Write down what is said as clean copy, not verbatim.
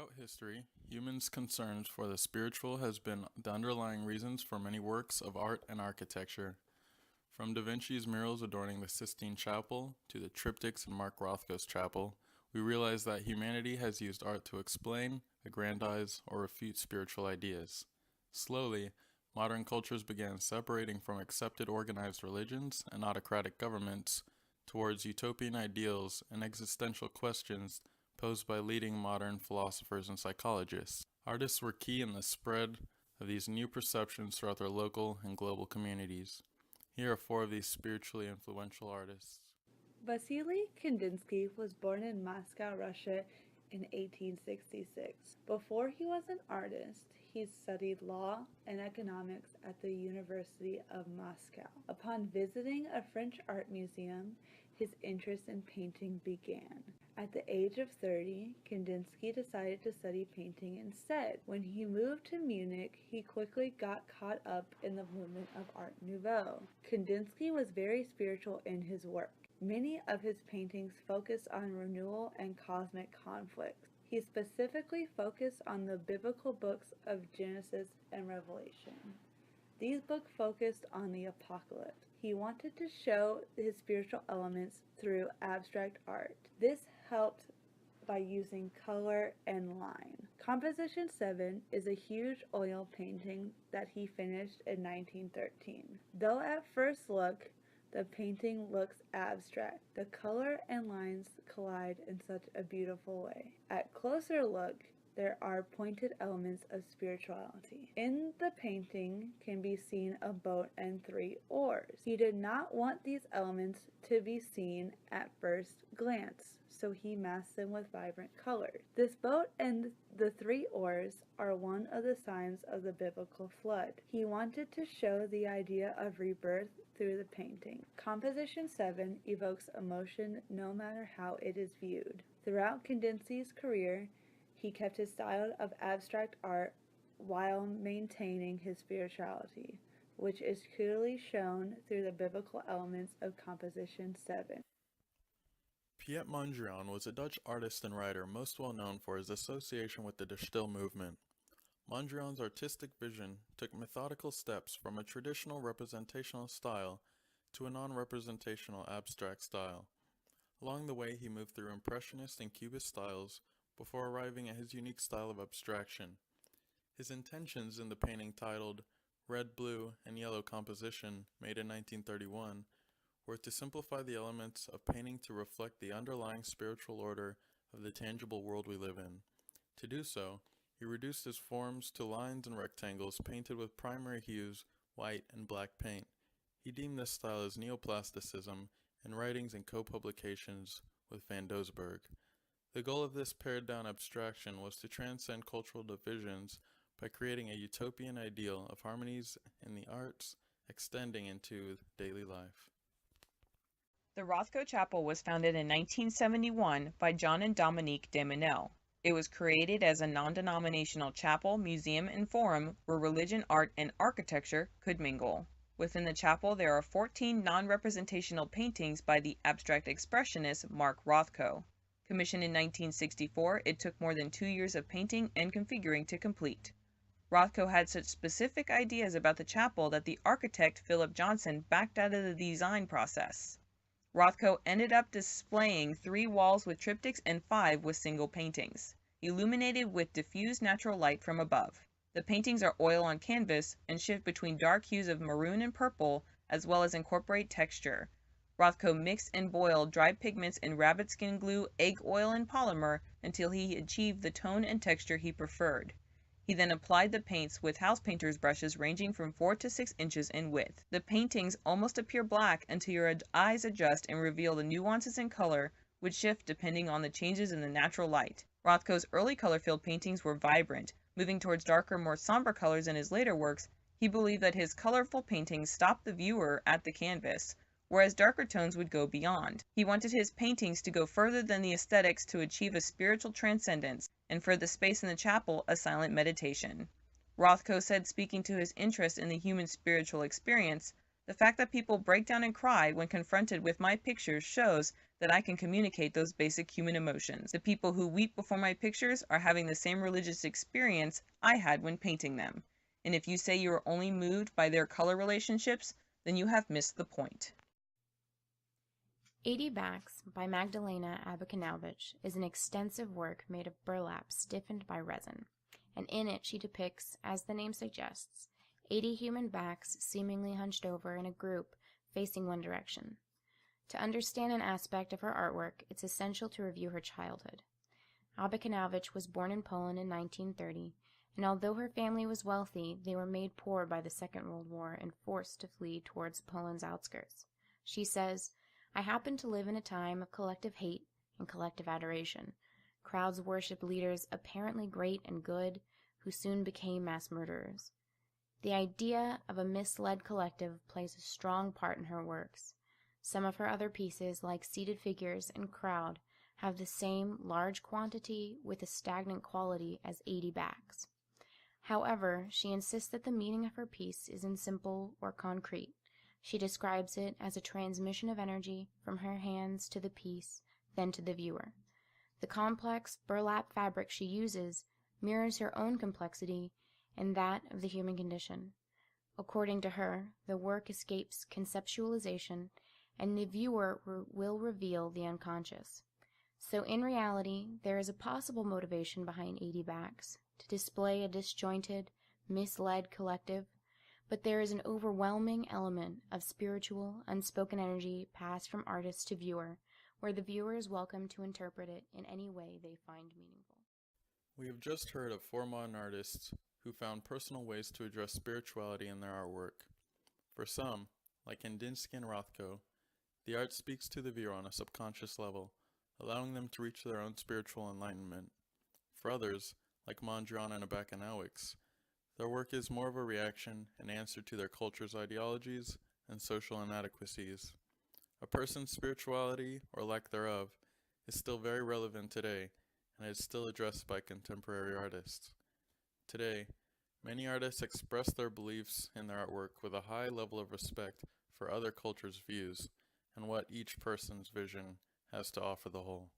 Throughout history, humans' concerns for the spiritual has been the underlying reasons for many works of art and architecture. From Da Vinci's murals adorning the Sistine Chapel to the triptychs in Mark Rothko's chapel, we realize that humanity has used art to explain, aggrandize, or refute spiritual ideas. Slowly, modern cultures began separating from accepted organized religions and autocratic governments towards utopian ideals and existential questions posed by leading modern philosophers and psychologists. Artists were key in the spread of these new perceptions throughout their local and global communities. Here are four of these spiritually influential artists. Vasily Kandinsky was born in Moscow, Russia in 1866. Before he was an artist, he studied law and economics at the University of Moscow. Upon visiting a French art museum, his interest in painting began. At the age of 30, Kandinsky decided to study painting instead. When he moved to Munich, he quickly got caught up in the movement of Art Nouveau. Kandinsky was very spiritual in his work. Many of his paintings focus on renewal and cosmic conflicts. He specifically focused on the biblical books of Genesis and Revelation. These books focused on the apocalypse. He wanted to show his spiritual elements through abstract art. This helped by using color and line. Composition 7 is a huge oil painting that he finished in 1913. Though at first look, the painting looks abstract, the color and lines collide in such a beautiful way. At closer look, there are pointed elements of spirituality. In the painting can be seen a boat and 3 oars. He did not want these elements to be seen at first glance, so he masked them with vibrant colors. This boat and the 3 oars are one of the signs of the biblical flood. He wanted to show the idea of rebirth through the painting. Composition 7 evokes emotion no matter how it is viewed. Throughout Kandinsky's career, he kept his style of abstract art while maintaining his spirituality, which is clearly shown through the biblical elements of Composition 7. Piet Mondrian was a Dutch artist and writer most well known for his association with the De Stijl movement. Mondrian's artistic vision took methodical steps from a traditional representational style to a non-representational abstract style. Along the way, he moved through Impressionist and Cubist styles before arriving at his unique style of abstraction. His intentions in the painting titled Red, Blue, and Yellow Composition, made in 1931, were to simplify the elements of painting to reflect the underlying spiritual order of the tangible world we live in. To do so, he reduced his forms to lines and rectangles painted with primary hues, white and black paint. He deemed this style as neoplasticism in writings and co-publications with Van Doesburg. The goal of this pared-down abstraction was to transcend cultural divisions by creating a utopian ideal of harmonies in the arts extending into daily life. The Rothko Chapel was founded in 1971 by John and Dominique Demenel. It was created as a non-denominational chapel, museum, and forum where religion, art, and architecture could mingle. Within the chapel, there are 14 non-representational paintings by the abstract expressionist Mark Rothko. Commissioned in 1964, it took more than 2 years of painting and configuring to complete. Rothko had such specific ideas about the chapel that the architect Philip Johnson backed out of the design process. Rothko ended up displaying 3 walls with triptychs and 5 with single paintings, illuminated with diffused natural light from above. The paintings are oil on canvas and shift between dark hues of maroon and purple, as well as incorporate texture. Rothko mixed and boiled dried pigments in rabbit skin glue, egg oil, and polymer until he achieved the tone and texture he preferred. He then applied the paints with house painter's brushes ranging from 4 to 6 inches in width. The paintings almost appear black until your eyes adjust and reveal the nuances in color, which shift depending on the changes in the natural light. Rothko's early color-filled paintings were vibrant. Moving towards darker, more somber colors in his later works, he believed that his colorful paintings stopped the viewer at the canvas, whereas darker tones would go beyond. He wanted his paintings to go further than the aesthetics to achieve a spiritual transcendence, and for the space in the chapel, a silent meditation. Rothko said, speaking to his interest in the human spiritual experience, "The fact that people break down and cry when confronted with my pictures shows that I can communicate those basic human emotions. The people who weep before my pictures are having the same religious experience I had when painting them. And if you say you are only moved by their color relationships, then you have missed the point. 80 Backs by Magdalena Abakanowicz is an extensive work made of burlap stiffened by resin, and in it she depicts, as the name suggests, 80 human backs seemingly hunched over in a group facing one direction. To understand an aspect of her artwork, it's essential to review her childhood. Abakanowicz was born in Poland in 1930, and although her family was wealthy, they were made poor by the Second World War and forced to flee towards Poland's outskirts. She says, "I happened to live in a time of collective hate and collective adoration. Crowds worshipped leaders apparently great and good, who soon became mass murderers." The idea of a misled collective plays a strong part in her works. Some of her other pieces, like Seated Figures and Crowd, have the same large quantity with a stagnant quality as 80 Backs. However, she insists that the meaning of her piece isn't simple or concrete. She describes it as a transmission of energy from her hands to the piece, then to the viewer. The complex burlap fabric she uses mirrors her own complexity and that of the human condition. According to her, the work escapes conceptualization, and the viewer will reveal the unconscious. So in reality, there is a possible motivation behind 80 Backs, to display a disjointed, misled collective, but there is an overwhelming element of spiritual, unspoken energy passed from artist to viewer, where the viewer is welcome to interpret it in any way they find meaningful. We have just heard of 4 modern artists who found personal ways to address spirituality in their artwork. For some, like Kandinsky and Rothko, the art speaks to the viewer on a subconscious level, allowing them to reach their own spiritual enlightenment. For others, like Mondrian and Abakanowicz, their work is more of a reaction and answer to their culture's ideologies and social inadequacies. A person's spirituality, or lack thereof, is still very relevant today, and is still addressed by contemporary artists. Today, many artists express their beliefs in their artwork with a high level of respect for other cultures' views and what each person's vision has to offer the whole.